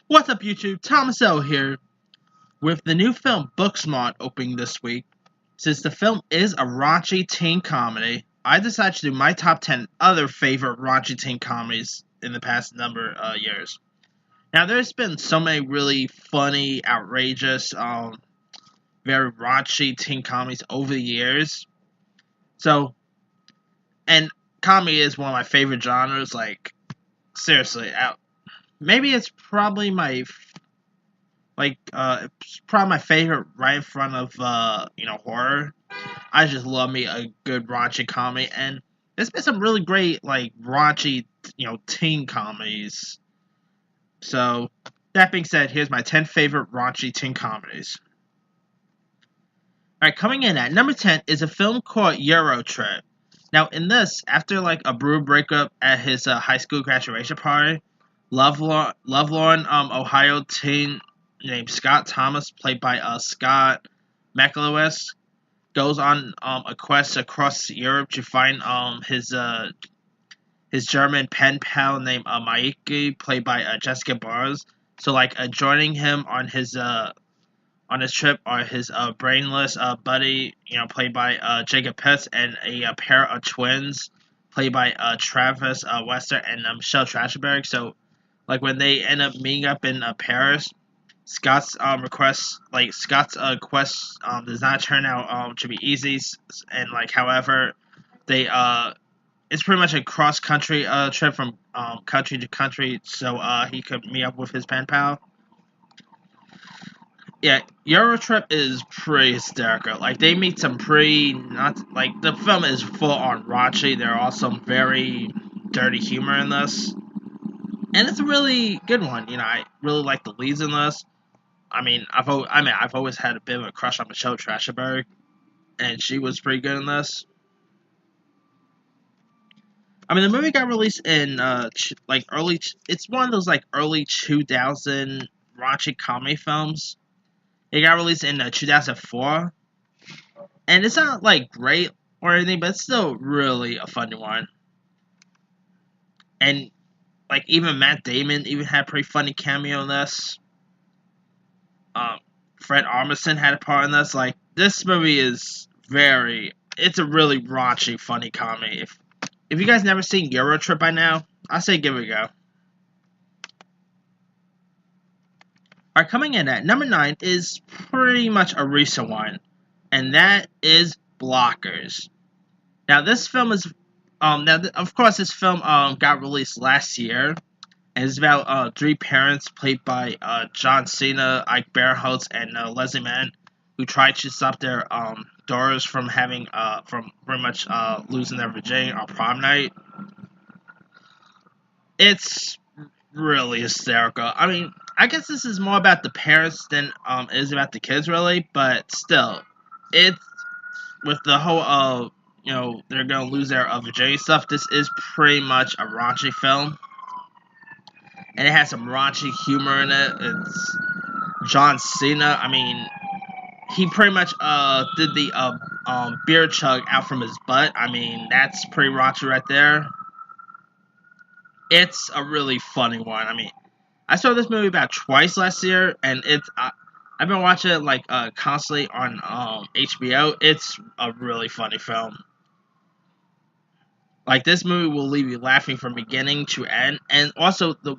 What's up, YouTube? Thomas L here with the new film Booksmart opening this week. Since the film is a raunchy teen comedy, I decided to do my top 10 other favorite raunchy teen comedies in the past number of years. Now, there's been so many really funny, outrageous, very raunchy teen comedies over the years. So, and comedy is one of my favorite genres. Like, seriously, maybe it's probably it's probably my favorite right in front of horror. I just love me a good raunchy comedy, and there's been some really great raunchy teen comedies. So that being said, here's my 10 favorite raunchy teen comedies. Alright, coming in at number 10 is a film called Euro Trip. Now in this, after a brutal breakup at his high school graduation party, lovelorn Ohio teen named Scott Thomas, played by Scott McElwes, goes on a quest across Europe to find his German pen pal named Maiki, played by Jessica Barnes. So joining him on his trip are his brainless buddy, played by Jacob Pitts, and a pair of twins, played by Travis Wester and Michelle Trachtenberg. So when they end up meeting up in Paris, Scott's quest does not turn out to be easy, and however they it's pretty much a cross country trip from country to country, so he could meet up with his pen pal. Yeah, Euro Trip is pretty hysterical. They meet some pretty not the film is full on raunchy. There are some very dirty humor in this, and it's a really good one. I really like the leads in this. I've always had a bit of a crush on Michelle Trachtenberg, and she was pretty good in this. The movie got released in early. It's one of those early 2000 raunchy comedy films. It got released in 2004, and it's not great or anything, but it's still really a funny one. And even Matt Damon even had a pretty funny cameo in this. Fred Armisen had a part in this. This movie is it's a really raunchy, funny comedy. If you guys never seen Euro Trip by now, I say give it a go. Alright, coming in at number 9 is pretty much a recent one, and that is Blockers. Now this film is, of course this film got released last year, and it's about three parents played by John Cena, Ike Barinholtz, and Leslie Mann, who try to stop their daughters from pretty much losing their virginity on prom night. It's really hysterical. I guess this is more about the parents than it is about the kids, really. But still, it's with the whole they're gonna lose their virginity stuff. This is pretty much a raunchy film, and it has some raunchy humor in it. It's John Cena. He pretty much did the beer chug out from his butt. That's pretty raunchy right there. It's a really funny one. I saw this movie about twice last year, and I've been watching it constantly on HBO. It's a really funny film. This movie will leave you laughing from beginning to end, and also the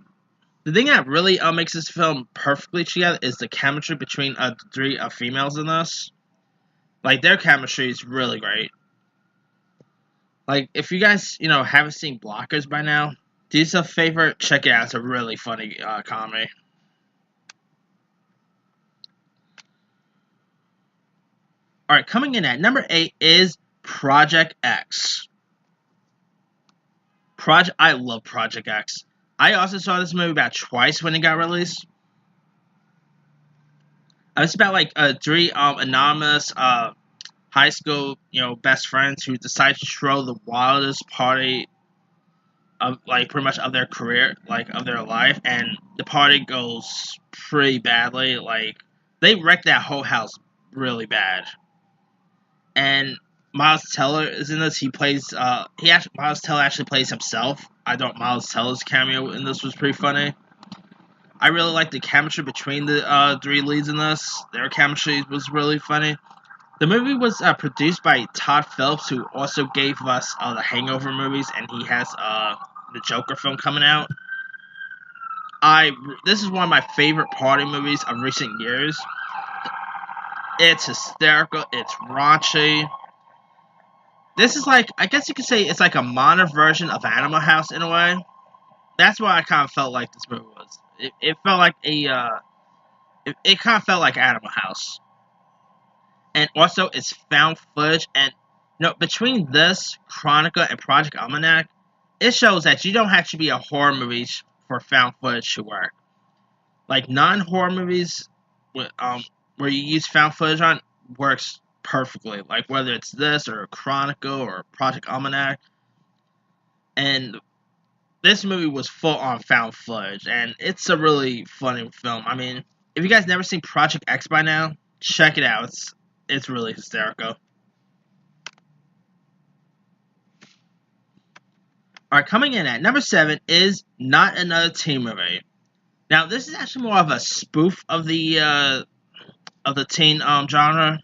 thing that really makes this film perfectly together is the chemistry between the three females in this. Their chemistry is really great. If you guys haven't seen Blockers by now, do yourself a favor, check it out. It's a really funny comedy. Alright, coming in at number 8 is Project X. I love Project X. I also saw this movie about twice when it got released. It's about three anonymous high school best friends who decide to throw the wildest party of pretty much of their career, of their life, and the party goes pretty badly. They wreck that whole house really bad. And Miles Teller is in this. Miles Teller actually plays himself. I thought Miles Teller's cameo in this was pretty funny. I really like the chemistry between the three leads in this. Their chemistry was really funny. The movie was produced by Todd Phillips, who also gave us the Hangover movies, and he has the Joker film coming out. This is one of my favorite party movies of recent years. It's hysterical. It's raunchy. This is like, I guess you could say it's like a modern version of Animal House in a way. That's what I kind of felt like this movie was. It felt like it kind of felt like Animal House. And also, it's found footage. And, between this, Chronica, and Project Almanac, it shows that you don't have to be a horror movie for found footage to work. Like, non-horror movies where you use found footage on works perfectly. Like, whether it's this, or Chronica, or Project Almanac. And this movie was full on found footage, and it's a really funny film. I mean, if you guys never seen Project X by now, check it out. It's really hysterical. Alright, coming in at number 7 is Not Another Teen Movie. Now, this is actually more of a spoof of the teen genre.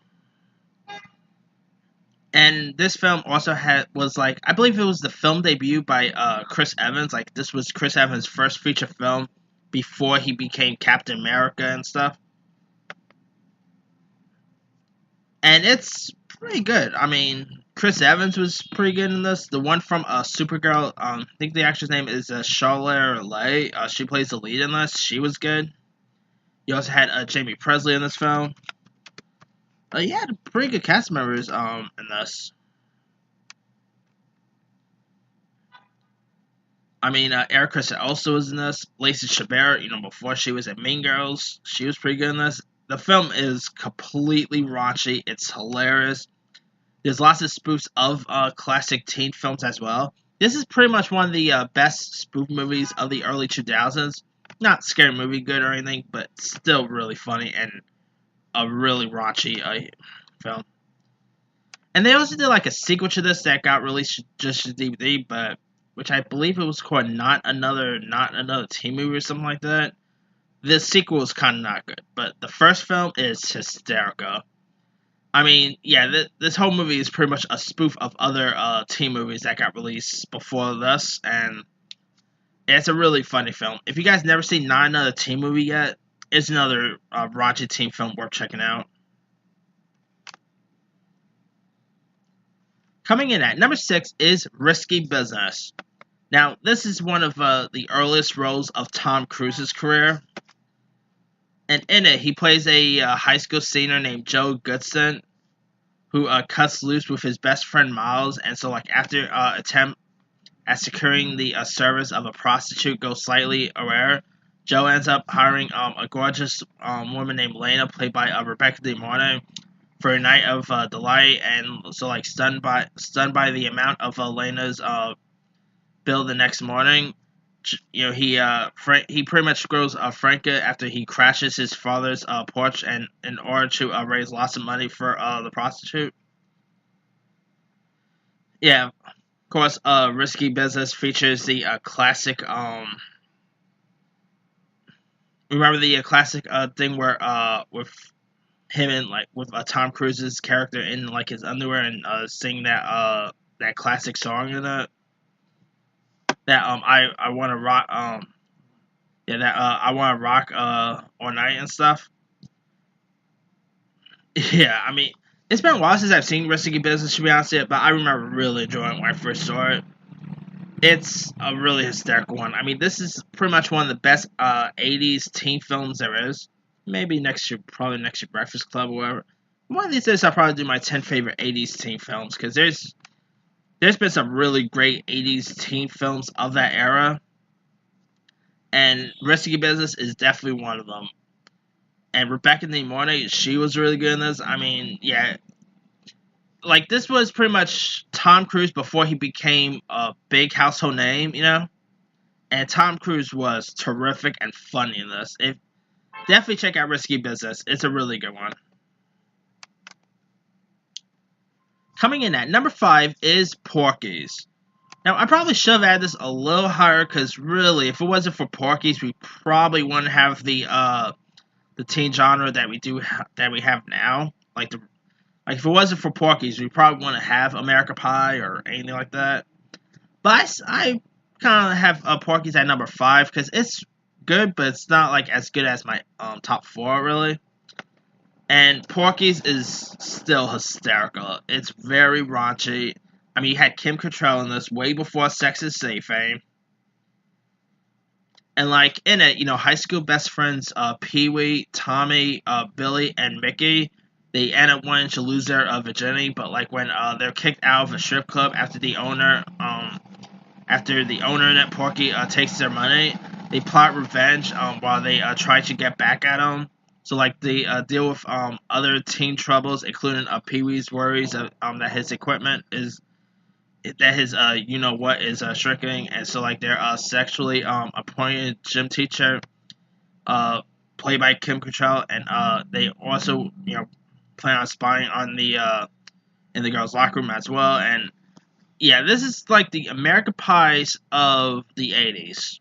And this film also was like, I believe it was the film debut by Chris Evans. Like, this was Chris Evans' first feature film before he became Captain America and stuff. And it's pretty good. I mean, Chris Evans was pretty good in this. The one from Supergirl, I think the actress name is Charlotte Lay. She plays the lead in this. She was good. You also had Jamie Presley in this film. You had pretty good cast members in this. I mean, Erica also was in this. Lacey Chabert, before she was in Mean Girls, she was pretty good in this. The film is completely raunchy. It's hilarious. There's lots of spoofs of classic teen films as well. This is pretty much one of the best spoof movies of the early 2000s. Not scary movie good or anything, but still really funny and a really raunchy film. And they also did like a sequel to this that got released just to DVD, but which I believe it was called Not Another Teen Movie or something like that. This sequel is kind of not good, but the first film is hysterical. I mean, yeah, this whole movie is pretty much a spoof of other teen movies that got released before this, and it's a really funny film. If you guys never seen Not Another Teen Movie yet, it's another raunchy teen film worth checking out. Coming in at number 6 is Risky Business. Now, this is one of the earliest roles of Tom Cruise's career. And in it, he plays a high school senior named Joe Goodson, who cuts loose with his best friend Miles. And so, like, after attempt at securing the service of a prostitute goes slightly awry, Joe ends up hiring a gorgeous woman named Lena, played by Rebecca De Mornay, for a night of delight. And so, like, stunned by the amount of Lena's bill the next morning, he pretty much screws Franca after he crashes his father's porch, and in order to raise lots of money for the prostitute. Yeah, of course, Risky Business features the classic. Remember the classic thing where with him and with Tom Cruise's character in like his underwear and sing that classic song in it. That I want to rock I want to rock all night and stuff. Yeah, I mean, it's been a while since I've seen Risky Business, to be honest, but I remember really enjoying it when I first saw it. It's a really hysterical one. I mean, this is pretty much one of the best 80s teen films there is. Maybe probably next to Breakfast Club or whatever. One of these days I'll probably do my 10 favorite 80s teen films, because there's been some really great 80s teen films of that era, and Risky Business is definitely one of them. And Rebecca De Mornay, she was really good in this. I mean, yeah, like, this was pretty much Tom Cruise before he became a big household name, and Tom Cruise was terrific and funny in this. Definitely check out Risky Business. It's a really good one. Coming in at number 5 is Porky's. Now, I probably should have added this a little higher, because really, if it wasn't for Porky's, we probably wouldn't have the teen genre that that we have now. Like if it wasn't for Porky's, we probably wouldn't have America Pie or anything like that. But I kind of have Porky's at number 5 because it's good, but it's not like as good as my top 4 really. And Porky's is still hysterical. It's very raunchy. I mean, you had Kim Cattrall in this way before Sex is Safe fame. And like in it, high school best friends Pee Wee, Tommy, Billy, and Mickey, they end up wanting to lose their virginity, but like when they're kicked out of a strip club after the owner that Porky takes their money, they plot revenge while they try to get back at him. So like they deal with other teen troubles, including Pee Wee's worries that his equipment is that his what is shrinking, and so like their sexually appointed gym teacher, played by Kim Cattrall, and they also plan on spying on the in the girls' locker room as well. And yeah, this is like the American Pies of the 80s.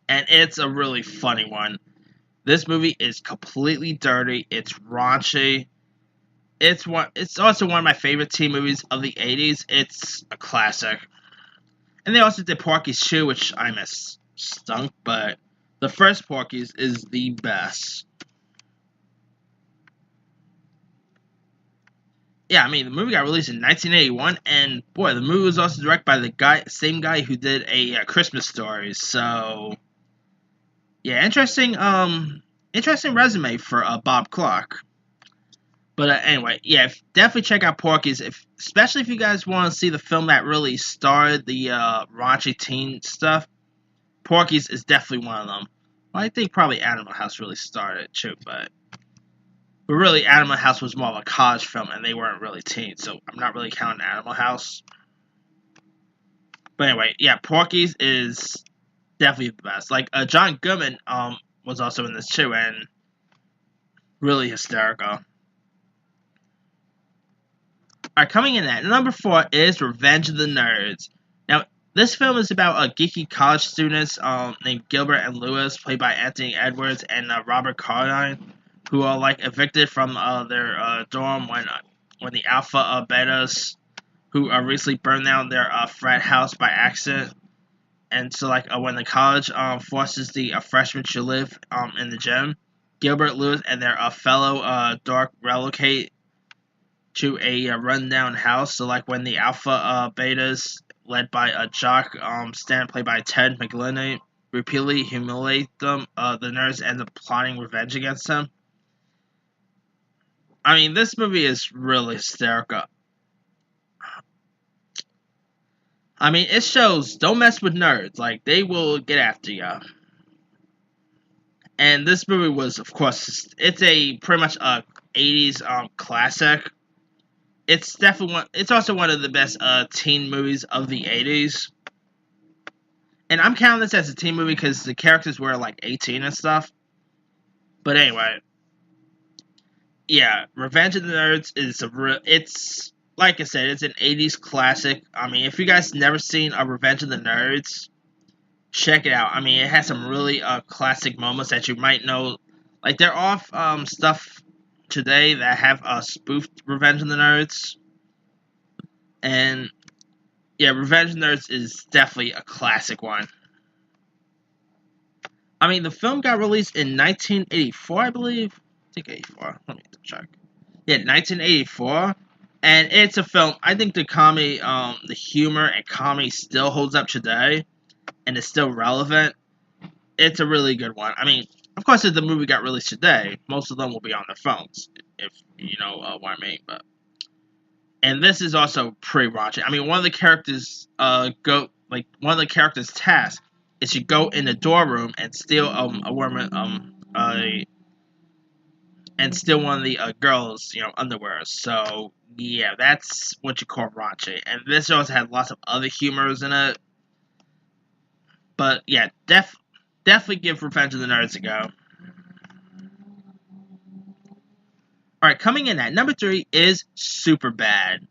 And it's a really funny one. This movie is completely dirty. It's raunchy. It's also one of my favorite teen movies of the 80s. It's a classic. And they also did Porky's too, which I miss stunk, but the first Porky's is the best. Yeah, I mean, the movie got released in 1981, and boy, the movie was also directed by the same guy who did a Christmas Story. So, yeah, interesting resume for Bob Clark. But anyway, yeah, definitely check out Porky's, especially if you guys want to see the film that really started the raunchy teen stuff. Porky's is definitely one of them. Well, I think probably Animal House really started too, but really, Animal House was more of a college film, and they weren't really teens, so I'm not really counting Animal House. But anyway, yeah, Porky's is definitely the best. Like, John Goodman was also in this too, and really hysterical. Alright, coming in at number 4 is Revenge of the Nerds. Now, this film is about geeky college students named Gilbert and Lewis, played by Anthony Edwards and Robert Carradine, who are like evicted from their dorm when the Alpha Betas, who recently burned down their frat house by accident. And so like when the college forces the freshmen to live in the gym, Gilbert, Lewis, and their fellow dork relocate to a rundown house. So like when the Alpha Betas, led by Jock Stan, played by Ted McGliney, repeatedly humiliate them, the nerds end up plotting revenge against them. I mean, this movie is really hysterical. I mean, it shows don't mess with nerds. Like, they will get after you. And this movie was, of course, it's a pretty much a 80s classic. It's also one of the best teen movies of the 80s. And I'm counting this as a teen movie because the characters were like 18 and stuff. But anyway, yeah, Revenge of the Nerds is it's like I said, it's an 80s classic. I mean, if you guys never seen Revenge of the Nerds, check it out. I mean, it has some really classic moments that you might know. Like, they're off stuff today that have spoofed Revenge of the Nerds. And yeah, Revenge of the Nerds is definitely a classic one. I mean, the film got released in 1984, I believe. I think 84. Let me check. Yeah, 1984. And it's a film, I think the comedy, the humor and comedy still holds up today. And it's still relevant. It's a really good one. I mean, of course, if the movie got released today, most of them will be on their phones. If you know what I mean. And this is also pretty raunchy. I mean, one of the characters' task is to go in the door room and steal a woman and steal one of the girls' underwear. So yeah, that's what you call raunchy. And this also had lots of other humors in it. But yeah, definitely give Revenge of the Nerds a go. Alright, coming in at number 3 is Superbad.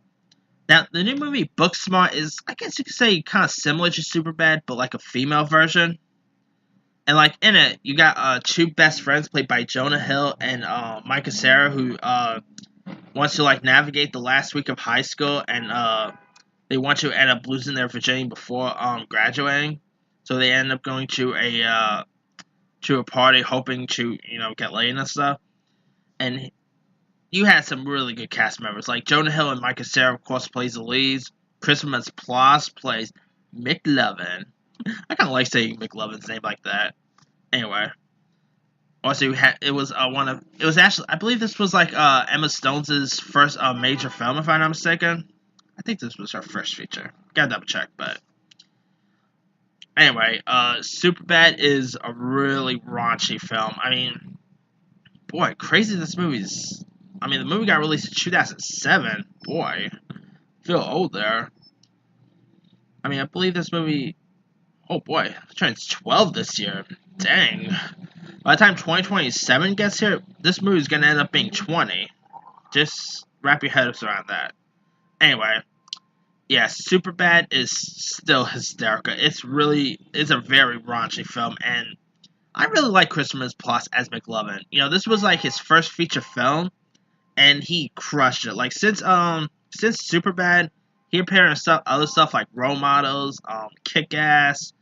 Now, the new movie Booksmart is, I guess you could say, kind of similar to Superbad, but like a female version. And like in it, you got two best friends played by Jonah Hill and Micah Cera, who wants to like navigate the last week of high school, and they want to end up losing their virginity before graduating. So they end up going to a party, hoping to get laid and stuff. And you had some really good cast members, like Jonah Hill and Micah Cera, of course, plays the leads. Christmas Ploss plays McLovin. I kind of like saying McLovin's name like that. Anyway, also it was it was actually, I believe this was like Emma Stone's first major film, if I'm not mistaken. I think this was her first feature. Gotta double check, but anyway, Superbad is a really raunchy film. I mean, boy, crazy this movie's. I mean, the movie got released in 2007. Boy, I feel old there. I mean, I believe this movie. Oh boy, it turns 12 this year. Dang. By the time 2027 gets here, this movie's gonna end up being 20. Just wrap your heads around that. Anyway, yeah, Superbad is still hysterical. It's a very raunchy film, and I really like Christmas Plus as McLovin. This was like his first feature film, and he crushed it. Like since Superbad, he appeared in other stuff like Role Models, Kick Ass.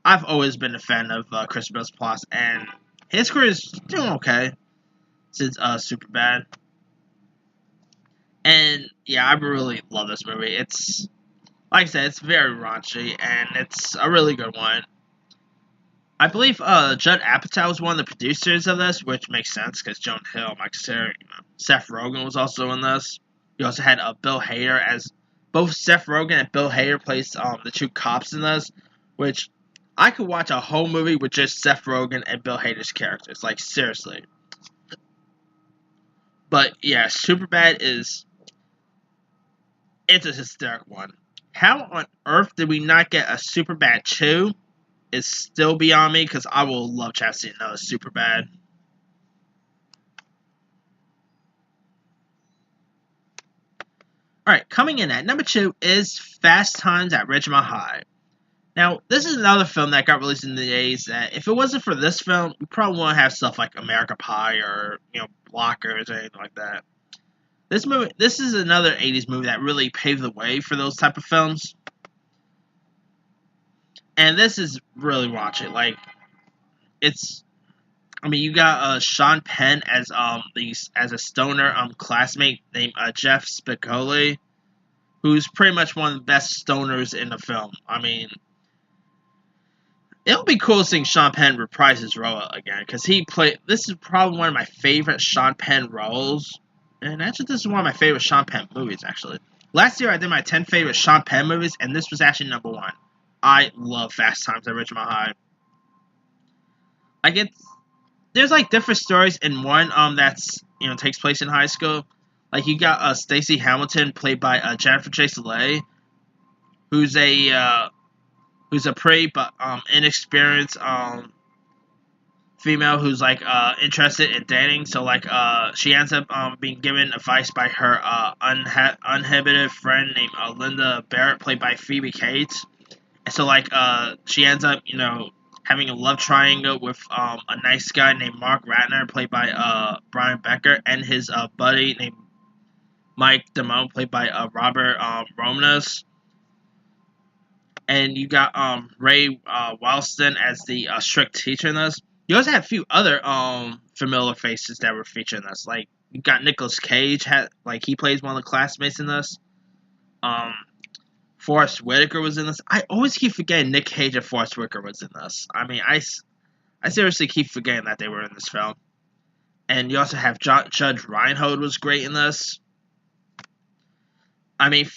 I've always been a fan of Christmas Plus, and his career is doing okay since Superbad. And yeah, I really love this movie. It's, like I said, it's very raunchy, and it's a really good one. I believe Judd Apatow was one of the producers of this, which makes sense because Jonah Hill, Mike Cera, Seth Rogen was also in this. You also had Bill Hader as both Seth Rogen and Bill Hader plays the two cops in this, which I could watch a whole movie with just Seth Rogen and Bill Hader's characters. Like seriously. But yeah, Superbad it's a hysterical one. How on earth did we not get a Superbad 2? Is still beyond me, because I will love to see another Superbad. Alright, coming in at number 2 is Fast Times at Ridgemont High. Now, this is another film that got released in the 80s that, if it wasn't for this film, we probably wouldn't have stuff like America Pie or, Blockers or anything like that. This is another 80s movie that really paved the way for those type of films. And this is really raunchy. Like, you got Sean Penn as as a stoner classmate named Jeff Spicoli, who's pretty much one of the best stoners in the film. I mean, it'll be cool seeing Sean Penn reprise his role again, because this is probably one of my favorite Sean Penn roles, and actually this is one of my favorite Sean Penn movies, actually. Last year I did my 10 favorite Sean Penn movies, and this was actually number 1. I love Fast Times at Ridgemont High. There's like different stories in one that's takes place in high school. Like you got Stacey Hamilton played by Jennifer Jason Leigh, who's a pretty but inexperienced female who's like interested in dating. So like she ends up being given advice by her uninhibited friend named Linda Barrett, played by Phoebe Cates. And so like she ends up having a love triangle with a nice guy named Mark Ratner, played by Brian Becker, and his buddy named Mike Damone, played by Robert Romanus. And you got Ray Walston as the strict teacher in this. You also have a few other familiar faces that were featured in this. Like you got Nicolas Cage, he plays one of the classmates in this. Forrest Whitaker was in this. I always keep forgetting Nick Cage and Forrest Whitaker was in this. I mean, I seriously keep forgetting that they were in this film. And you also have Judge Reinhold was great in this. I mean,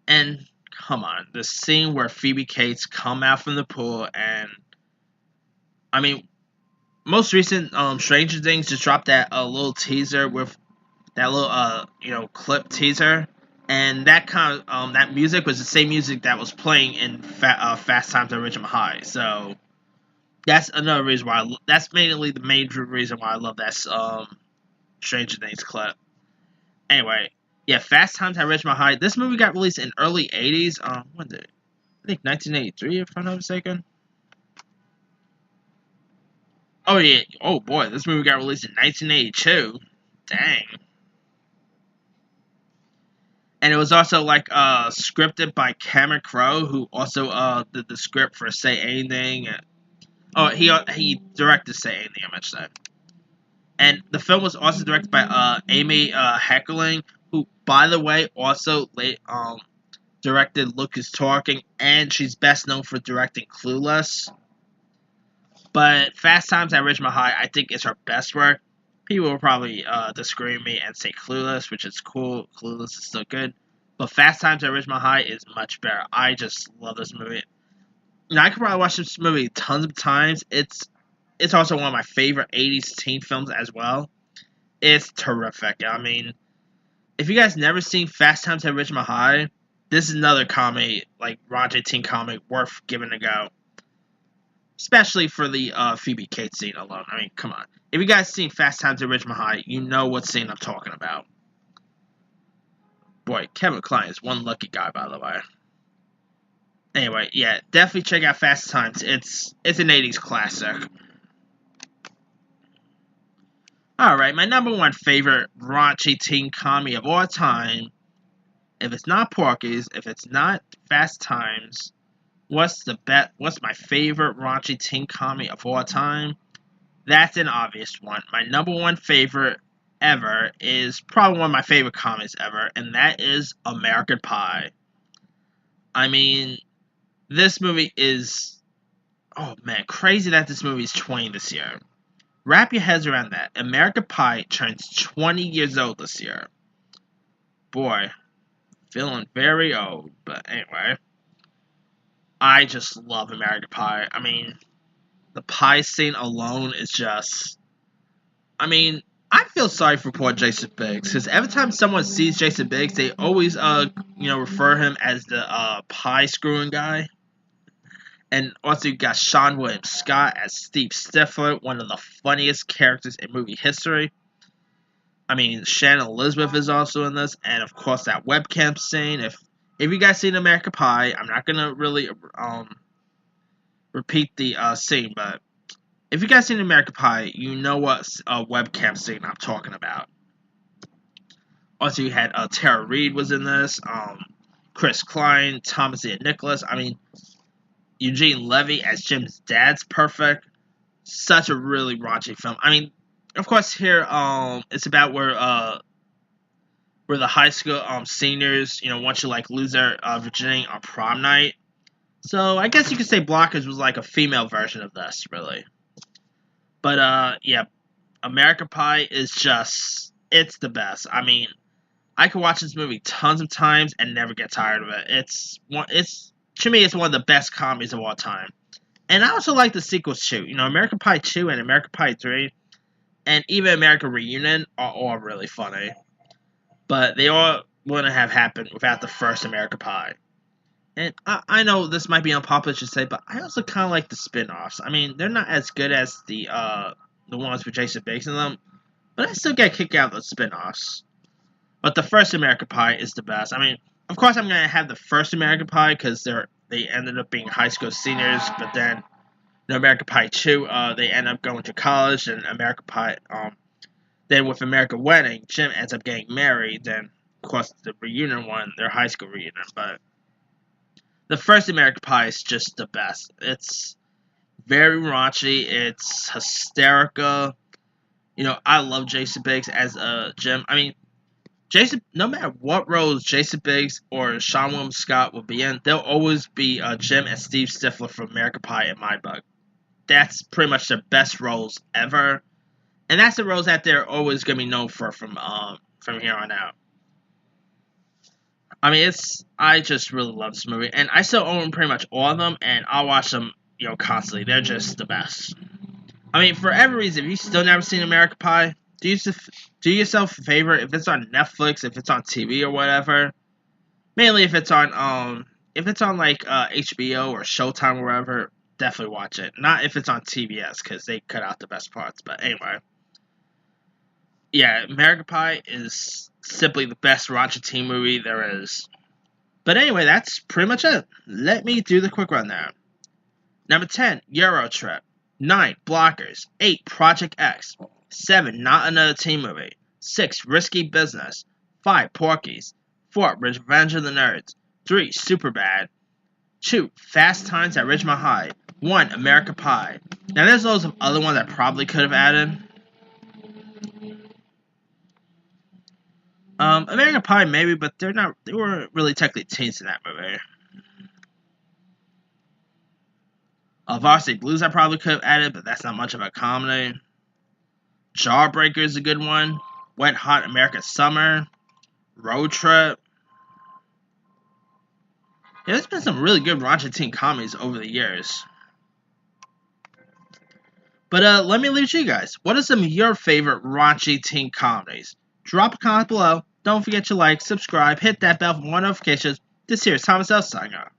and come on, the scene where Phoebe Cates come out from the pool, and I mean, most recent Stranger Things just dropped that little teaser with that little clip teaser. And that kind of that music was the same music that was playing in Fast Times at Ridgemont High. So that's another reason why. That's mainly the major reason why I love that Stranger Things clip. Anyway, Yeah, Fast Times at Ridgemont High. This movie got released in early '80s. When did it? I think 1983, if I'm not mistaken. Oh yeah. Oh boy, this movie got released in 1982. Dang. And it was also like scripted by Cameron Crowe, who also did the script for Say Anything. Oh, he directed Say Anything. I mentioned that. And the film was also directed by Amy Heckerling, who, by the way, also directed Look Who's Talking, and she's best known for directing Clueless. But Fast Times at Ridgemont High, I think, is her best work. People will probably disagree with me and say Clueless, which is cool. Clueless is still good. But Fast Times at Ridgemont High is much better. I just love this movie. You know, I could probably watch this movie tons of times. It's also one of my favorite 80s teen films as well. It's terrific. I mean, if you guys never seen Fast Times at Ridgemont High, this is another comedy, like raunchy teen comedy, worth giving a go. Especially for the Phoebe Cates scene alone. I mean, come on. If you guys seen Fast Times at Ridgemont High, you know what scene I'm talking about. Boy, Kevin Kline is one lucky guy, by the way. Anyway, yeah, definitely check out Fast Times. It's an 80s classic. Alright, my number one favorite raunchy teen comedy of all time. If it's not Porky's, if it's not Fast Times, what's my favorite raunchy teen comedy of all time? That's an obvious one. My number one favorite ever is probably one of my favorite comedies ever, and that is American Pie. I mean, this movie is, oh man, crazy that this movie is 20 this year. Wrap your heads around that. American Pie turns 20 years old this year. Boy, feeling very old, but anyway. I just love American Pie. I mean, the pie scene alone is just, I mean, I feel sorry for poor Jason Biggs because every time someone sees Jason Biggs, they always refer him as the pie screwing guy. And also you got Sean William Scott as Steve Stifler, one of the funniest characters in movie history. I mean, Shannon Elizabeth is also in this, and of course that webcam scene. If you guys seen American Pie, I'm not gonna really repeat the scene, but if you guys seen American Pie, you know what webcam scene I'm talking about. Also, you had Tara Reid was in this, Chris Klein, Thomas Ian Nicholas. I mean, Eugene Levy as Jim's dad's perfect. Such a really raunchy film. I mean, of course, here it's about where the high school seniors, want to like lose their virginity on prom night. So I guess you could say Blockers was like a female version of this, really. But yeah, American Pie is it's the best. I mean, I could watch this movie tons of times and never get tired of it. It's to me, it's one of the best comedies of all time. And I also like the sequels too. American Pie 2 and American Pie 3, and even American Reunion are all really funny. But they all wouldn't have happened without the first American Pie. And I know this might be unpopular to say, but I also kind of like the spin-offs. I mean, they're not as good as the ones with Jason Biggs in them, but I still get a kick out of the spin-offs. But the first American Pie is the best. I mean, of course I'm gonna have the first American Pie because they ended up being high school seniors, but then American Pie 2, they end up going to college, and American Pie, then with American Wedding, Jim ends up getting married. Then, of course, the reunion one, their high school reunion. But the first American Pie is just the best. It's very raunchy. It's hysterical. I love Jason Biggs as Jim. I mean, no matter what roles Jason Biggs or Sean William Scott will be in, they'll always be Jim and Steve Stifler from American Pie in my book. That's pretty much their best roles ever. And that's the roles that they're always going to be known for from here on out. I mean, I just really love this movie. And I still own pretty much all of them, and I'll watch them, constantly. They're just the best. I mean, for every reason, if you still never seen American Pie, do yourself a favor. If it's on Netflix, if it's on TV or whatever, mainly if it's on like HBO or Showtime or wherever, definitely watch it. Not if it's on TBS because they cut out the best parts. But anyway, Yeah, American Pie is simply the best raunchy teen movie there is. But anyway, that's pretty much it. Let me do the quick rundown. Number 10, Euro Trip. 9, Blockers. 8, Project X. 7, Not Another Teen Movie. 6, Risky Business. 5, Porky's. 4, Revenge of the Nerds. 3, Superbad. 2, Fast Times at Ridgemont High. 1, American Pie. Now there's loads of other ones I probably could have added. American Pie maybe, but they weren't really technically teens in that movie. Varsity Blues I probably could have added, but that's not much of a comedy. Jawbreaker is a good one. Wet Hot American Summer. Road Trip. Yeah, there's been some really good raunchy teen comedies over the years. But let me leave you guys. What are some of your favorite raunchy teen comedies? Drop a comment below. Don't forget to like, subscribe, hit that bell for more notifications. This here is Thomas L. signing off.